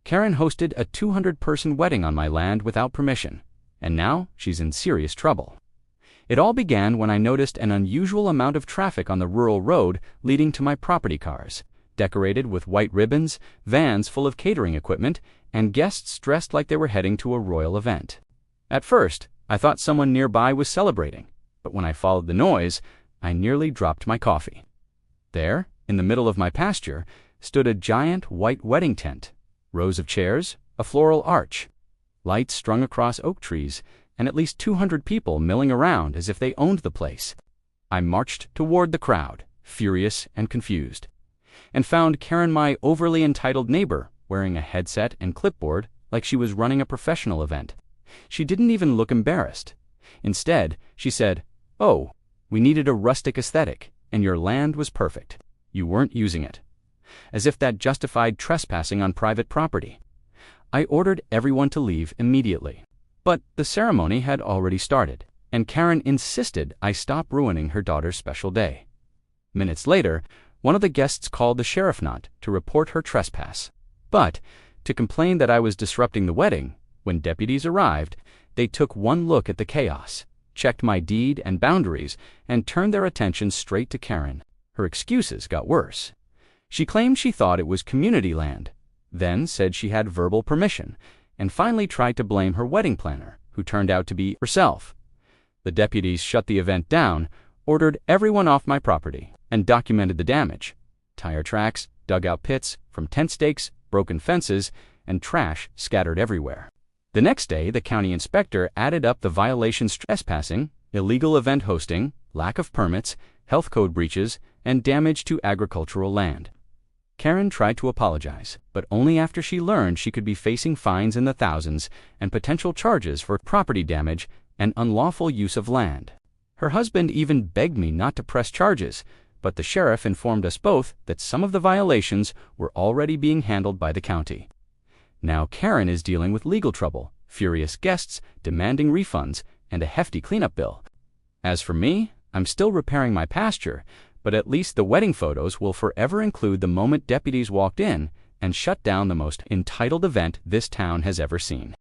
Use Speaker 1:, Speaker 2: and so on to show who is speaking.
Speaker 1: Karen hosted a 200-person wedding on my land without permission, and now she's in serious trouble. It all began when I noticed an unusual amount of traffic on the rural road leading to my property. Cars decorated with white ribbons, vans full of catering equipment, and guests dressed like they were heading to a royal event. At first, I thought someone nearby was celebrating, but when I followed the noise, I nearly dropped my coffee. There, in the middle of my pasture, stood a giant white wedding tent, rows of chairs, a floral arch, lights strung across oak trees, and at least 200 people milling around as if they owned the place. I marched toward the crowd, furious and confused, and found Karen, my overly entitled neighbor, wearing a headset and clipboard like she was running a professional event. She didn't even look embarrassed. Instead, she said, "Oh, we needed a rustic aesthetic, and your land was perfect. You weren't using it." As if that justified trespassing on private property. I ordered everyone to leave immediately. But the ceremony had already started, and Karen insisted I stop ruining her daughter's special day. Minutes later, one of the guests called the sheriff not to report her trespass, but to complain that I was disrupting the wedding. When deputies arrived, they took one look at the chaos, checked my deed and boundaries, and turned their attention straight to Karen. Her excuses got worse. She claimed she thought it was community land, then said she had verbal permission, and finally tried to blame her wedding planner, who turned out to be herself. The deputies shut the event down, ordered everyone off my property, and documented the damage: tire tracks, dugout pits from tent stakes, broken fences, and trash scattered everywhere. The next day, the county inspector added up the violations: trespassing, illegal event hosting, lack of permits, health code breaches, and damage to agricultural land. Karen tried to apologize, but only after she learned she could be facing fines in the thousands and potential charges for property damage and unlawful use of land. Her husband even begged me not to press charges, but the sheriff informed us both that some of the violations were already being handled by the county. Now Karen is dealing with legal trouble, furious guests demanding refunds, and a hefty cleanup bill. As for me, I'm still repairing my pasture, but at least the wedding photos will forever include the moment deputies walked in and shut down the most entitled event this town has ever seen.